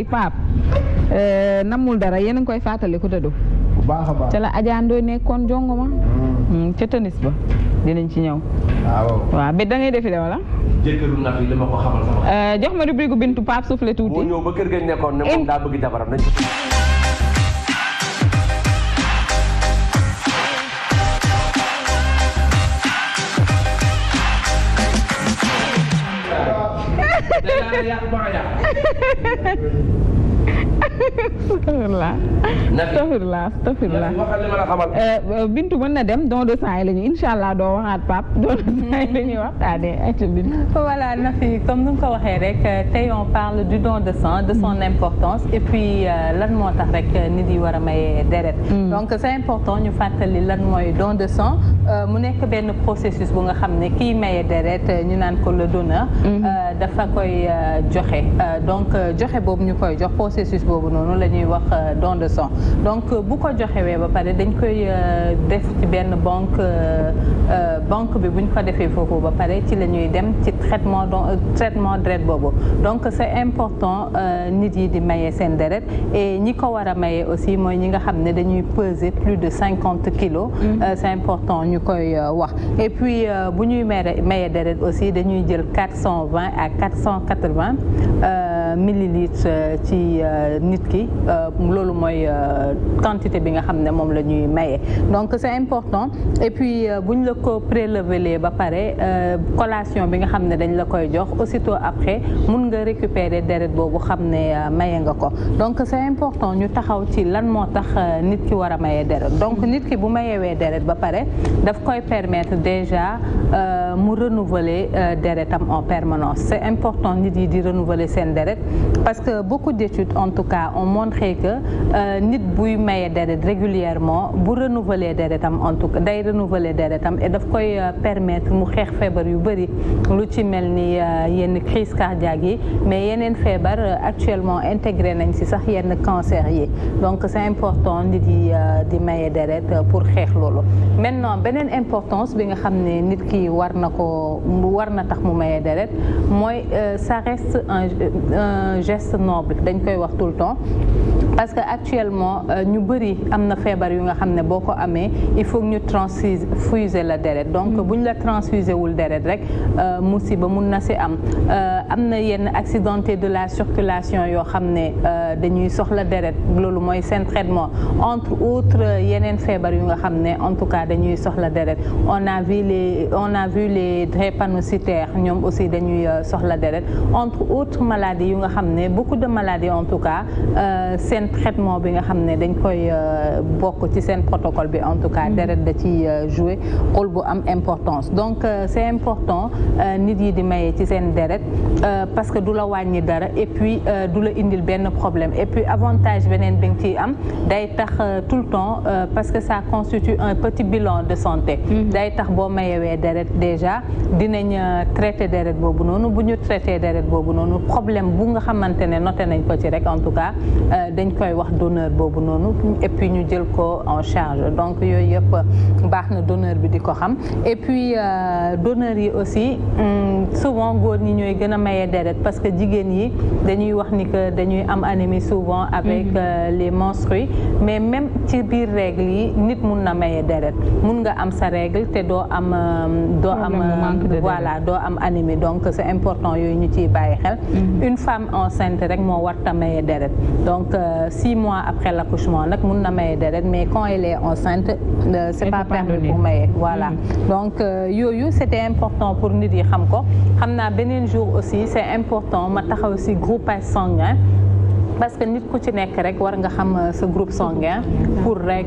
Pape namul dara yéen a ngi koy fàttali ku tëdd. bu baax a baax ca la ajaandoo nekkoon jongoma. ca tennis ba dinañ ci ñëw. waaw ba da ngay defi de wala. jëkkëru nag yi li ma ko xamal sama. jox ma rubrique Bintu Pape soufflé tuuti. boo ñëw ba kër ga nekkoon ne moom daa bëgg jabaram nañ. Astafirullah Bintu mën na dem don de sang yi la ñu incha allah doo waxaat Pape don de sang yi la ñuy waxtaanee ay Bintu. Voilà Nafi comme ni nga ko waxee rek tey on parle du don de sang de son importance et puis lan moo tax rek nit yi war a maye deret. Donc c'est important ñu fàttali lan mooy don de sang mu nekk benn processus bu nga xam ne kii maye deret ñu naan ko le donneur. dafa koy joxe donc joxe boobu ñu koy jox processus boobu noonu la ñuy wax don de sang donc bu ko joxewee ba pare dañ koy def ci benn banque bi bu ñu ko defee foofu ba pare ci la ñuy dem ci traitement deret boobu donc c'est important nit yi di maye seen deret et ñi ko war a maye aussi mooy ñi nga xam ne dañuy peser plus de 50 kilos c'est important ñu koy wax et puis bu ñuy maye deret aussi dañuy jël 420 à 480 millilitres ci nit ki loolu mooy quantité bi nga xam ne moom la ñuy maye donc c'est important et puis bu ñu la ko prélever ba pare collation bi nga xam ne dañ la koy jox aussitôt après mun nga récupérer deret boobu xam ne maye nga ko donc c'est important ñu taxaw ci lan moo tax nit ki war a maye deret donc nit ki bu mayewee deret ba pare daf koy permettre déjà mu renouveler deretam en permanence c'est important nit yi di renouveler seen deret parce que beaucoup d'études en tout cas ont montré que nit buy maye deret régulièrement bu renouveler deretam en tout cas day renouveler deretam et daf koy permettre mu xeex feebar yu bëri lu ci mel ni yenn crise cardiaque yi mais yeneen feebar actuellement intégré nañ ci sax yenn cancer yi donc c'est important nit yi di maye deret pour xeex loolu maintenant beneen importance bi nga xam ne nit ki war na tax mu maye deret mooy ça reste un geste noble dañ koy wax tout le temps parce que actuellement ñu bëri am na feebar yu nga xam ne boo ko amee il faut ñu transfuser la deret donc buñ la transfuser wul deret rek musiba mun na ci am na yenn accidenté de la circulation yoo xam ne dañuy soxla deret loolu mooy seen traitement entre autres yeneen feebar yu nga xam ne en tout cas dañuy soxla deret on a vu les drépanocytaires ñoom aussi dañuy soxla deret entre autres maladies yu nga xam ne beaucoup de maladies en tout cas seen traitement bi nga xam ne dañ koy bokk ci seen protocole bi en tout cas deret da ci jouer rôle bu am importance donc c'est important nit yi di maye ci seen deret parce que du la wàññi dara et puis du la indil benn problème et puis avantage beneen bi nga ciy am day tax tout le temps parce que ça constitue un petit bilan de santé day tax boo mayewee deret déjà dinañ traiter deret boobu noonu bu ñu traiter deret boobu noonu problème bu nga xamante ne noté nañ ko ci rek en tout cas dañ koy wax donneur boobu noonu et puis ñu jël ko en charge donc yooyu yëpp baax na donneur bi di ko xam et puis donneur yi aussi souvent góor ñi ñooy gën a maye deret parce que jigéen yi dañuy wax ni que dañuy am anémie souvent avec les menstrues mais même ci biir règle yi nit mun na maye deret mun nga am sa règle te doo am voilà doo am anémie donc c'est important yooyu ñu ciy bàyyi xel une femme enceinte rek moo warta maye deret donc 6 mois après l'accouchement nag mun na maye deret mais quand elle est enceinte c'est pas permis pour maye voilà donc yooyu c'était important pour nit yi xam ko xam naa beneen jour aussi c'est important ma taxaw ci groupage sanguin parce que nit ku ci nekk rek war nga xam sa groupe sanguin pour rek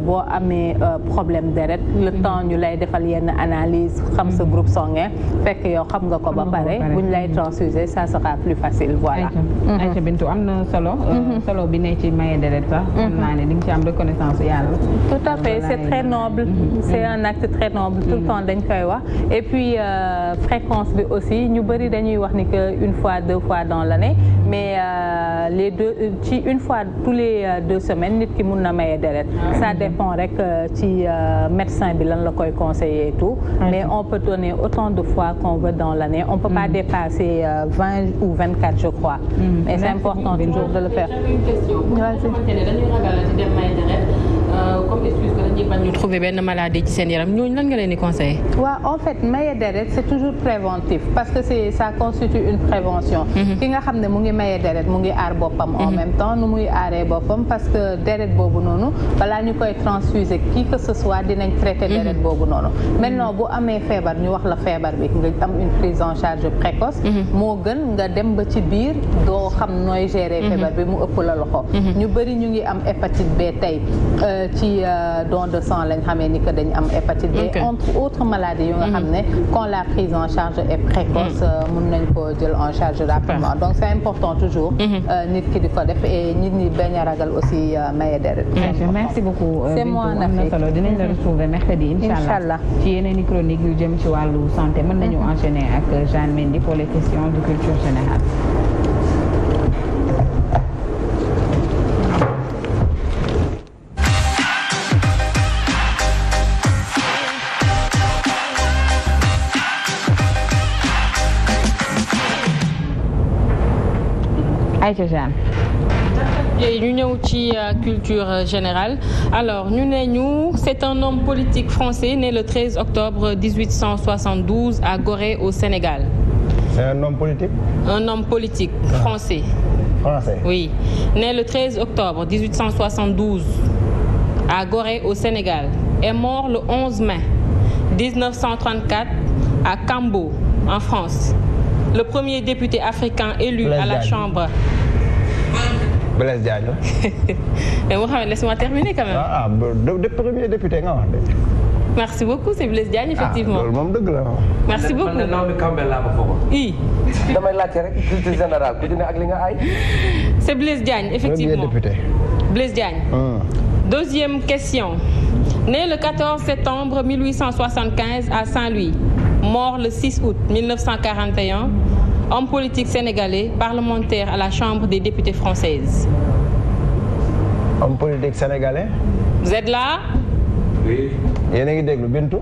boo amee problème deret le temps ñu lay defal yenn analyse xam sa groupe sanguin fekk yow xam nga ko ba pare buñ lay transfuser ça sera plus facile voilà. Aïcha Bintu am na solo bi ne ci maye deret sax xam naa ne di nga ci am reconnaissance yàlla. Tout à fait c'est très noble c'est un acte très noble tout le temps dañ koy wax et puis fréquence bi aussi ñu bëri dañuy wax ni que une fois 2 fois dans l'année mais une fois tous les 2 semaines nit ki mun na maye deret. Ça dépend rek ci médecin bi lan la koy conseiller et tout. Mais on peut donner autant de fois qu'on veut dans l'année. On peut pas dépasser 20 ou 24 je crois. Mais c'est important toujours de le faire. Une question. dañuy ragal ci dem maye deret comme excuse que dañuy bañ ñu trouver benn maladie ci seen yaram ñooñu lan nga leen di conseiller. waaw en fait maye deret c'est toujours préventif parce que ça constitue une prévention. ki nga xam ne mu ngi maye deret mu ngi aar boppam en même temps nu muy aaree boppam parce que deret boobu noonu balaa ñu koy transfuser qui que ce soit dinañ traiter deret boobu noonu. maintenant bu amee feebar ñu wax la feebar bi nga am une prise en charge précoce. moo gën nga dem ba ci biir doo xam nooy gérer feebar bi mu ëpp la loxo. ñu bëri ñu ngi am hépatite B tey ci don de sang lañ xamee ni que dañ am hépatite B. entre autres maladies yu nga xam ne quand la prise en charge est précoce mun nañ ko jël en charge rapidement donc c'est important toujours nit ki di ko def et nit ñi bañ a ragal aussi maye deret. merci beaucoup. c'est moi Nafi solo dinañ la retrouver mercredi inchallah ci yeneen i chronique yu jëm ci wàllu santé mën nañu enchaîner ak Jeanne Mendy pour les questions de culture générale. ñu ñëw ci culture générale alors ñu ne ñu c'est un homme politique français né le 13 octobre 1872 à Gorée au Sénégal. C'est un homme politique? Un homme politique français. Français? Oui, né le 13 octobre 1872 à Gorée au Sénégal est mort le 11 mai 1934 à Cambo en France. Le premier député africain élu à la Chambre. Blaise Diagne. Mais Mohamed, laisse-moi terminer quand même. De premier député nga wax de. Merci beaucoup, c'est Blaise Diagne effectivement. loolu moom dëgg la. Merci beaucoup. man de Naomi Campbell laa ko foogoon. damay laajte rek culture générale ku ci ne ak li nga ay. C'est Blaise Diagne effectivement. Premier député. Blaise Diagne. Deuxième question. Né le 14 septembre 1875 à Saint-Louis, mort le 6 août 1941. Homme politique sénégalais, parlementaire à la Chambre des députés française. Homme politique sénégalais. Vous êtes là? Oui. Yéen a ngi déglu Bintu.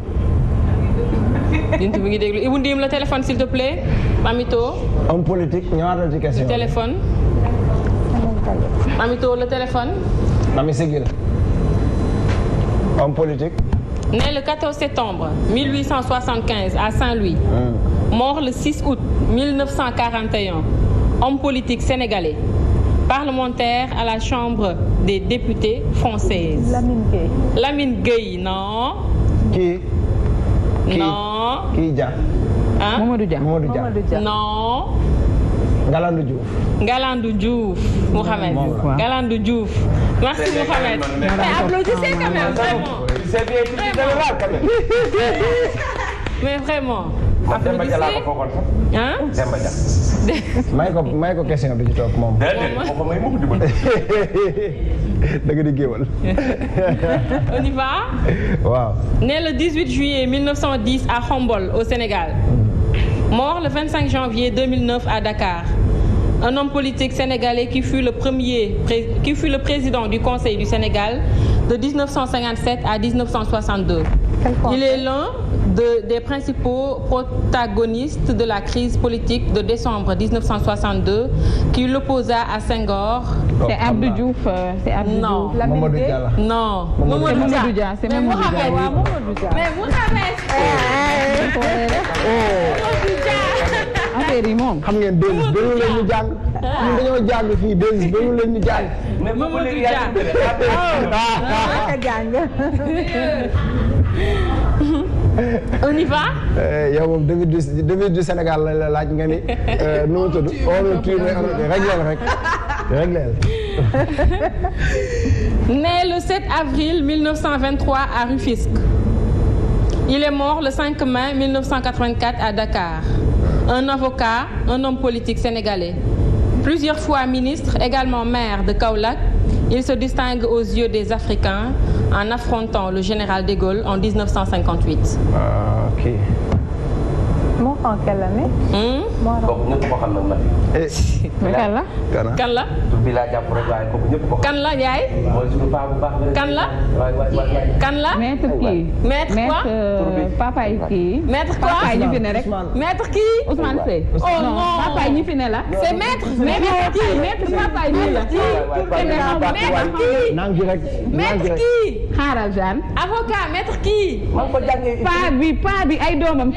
Bintu mi ngi déglu Ibou Ndim le téléphone s'il te plaît. Mamito. Homme politique ñëwaatal ci question. Le téléphone. Mamito le téléphone. Mami Sigil. Homme politique. Né le 14 septembre 1875 à Saint-Louis. Mort le 6 août 1941. Homme politique sénégalais. Parlementaire à la Chambre des députés française. Lamine Gueye. Lamine Gueye, non. Qui? Non. Qui Dia? Hein? Mamadou Dia. Mamadou Dia. Non. Ngalandou Diouf. Ngalandou Diouf. Mohamed. Ngalandou Diouf. Merci Mohamed. Mais applaudissez quand même, vraiment. C'est bien général quand même. Mais vraiment. Demba Dia laa ko foogoon sax. Hein? Demba Dia. may ko question bi ci toog moom. déedéet ko may mukk di ma. da nga di géwal. On y va? Waaw. Né le 18 juillet 1910 à Khombole au Sénégal. Mort le 25 janvier 2009 à Dakar. Un homme politique sénégalais qui fut le président du Conseil du Sénégal de 1957 à 1962. Il est l'un des principaux protagonistes de la crise politique de décembre 1962 qui l'opposa à Senghor. C'est Abdou Diouf, c'est Abdou Non. Diouf. Mamadou Dia la. Non. Mamadou Dia, c'est Mamadou Dia. Mais Mohamed. Affaire yi moom. xam ngeen déedéet bëriwul leen ñu jàng. ñun dañoo jàng fii déedéet bëriwul leen ñu jàng. Mamadou Dia. On y va? yow moom devise du Sénégal la laaj nga ni nu mu tudd on tourne régleel. Né le 7 avril 1923 à Rufisque. Il est mort le 5 mai 1984 à Dakar. Un avocat, un homme politique sénégalais. Plusieurs fois ministre, également maire de Kaolack, il se distingue aux yeux des Africains en affrontant le général de Gaulle en 1958. Ok. en quelle année. kooku ñëpp ko xam nag Nafi. kan la. kan la. tur bi laa jàpp rek waaye kooku ñëpp ko xam. kan la yaay. mooy suñu paa bu baax. kan la. kan la. maître kii. maître quoi. papa yi kii. maître quoi. papa yi ñu fi ne rek. maître kii. Ousmane Seye. oh non papa yi ñu fi ne la. c'est maître. maître kii maître papa yi nii la. maître kii. nang rek. maître kii. xaaral Jeanne. avocat maître kii. maa ko jàngee. paa bi ay doomam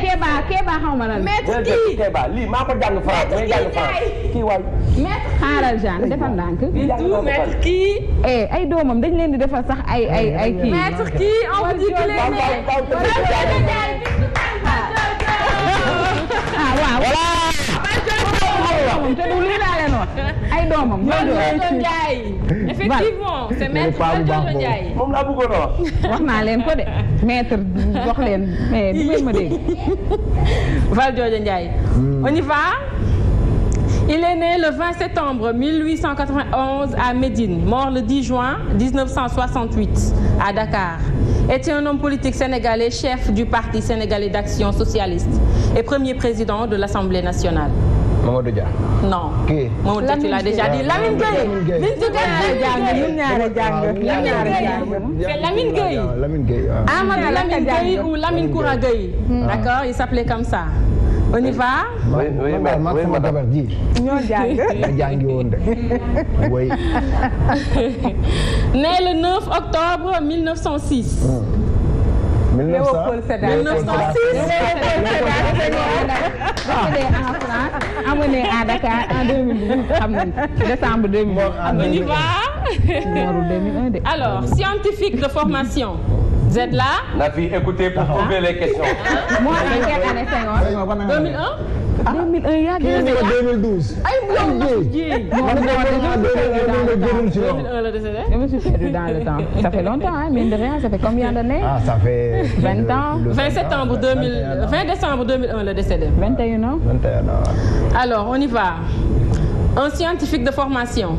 Kéba xaw ma lan. maître kii. Kéba lii maa ko jàng France may jàng France kii waay. maître xaaral Jeanne defal ndànk. Bintou maître kii. ay doomam dañ leen di defal sax ay kii. maître kii on vous dit qu'il est né. ah waaw. te du lii laa leen wax ay doomam. Valdiodio Ndiaye. effectivement c'est maître Valdiodio Ndiaye. moom laa bëggoon a wax. wax naa leen ko de maître wax leen mais du ngeen ma dégg. Valdiodio Ndiaye. On y va. Il est né le 20 septembre 1891 à Médine, mort le 10 juin 1968 à Dakar. Était un homme politique sénégalais, chef du Parti sénégalais d'action socialiste et premier président de l'Assemblée nationale. Mamadou Dia. Non. Qui? Mamadou Dia, tu l'as déjà dit. Lamine Gueye. Bintou Gueye. C'est Lamine Gueye. Lamine Gueye. Amadou Lamine Gueye ou Lamine Koura Gueye. D'accord, il s'appelait comme ça. On y va. oui madame. ñoo jàng. jàngi woon de. oui. Né le 9 octobre 1906. 1906. Amené à Dakar en 2012 xam nañ décembre 2012. On y va. Alors, scientifique de formation. Vous êtes là? Nafi, écoutez pour trouver les questions. Moi, en quelle année Senghor? 2001? 2001 yaa gën a 2012. Ay non, le décédé. je me suis perdu dans le temps. Ça fait longtemps, hein, mine de rien, ça fait combien d'années? Ah, ça fait 20 ans. 20 décembre 2001 le décédé. 21 ans. 21 ans. Alors, on y va. Un scientifique de formation.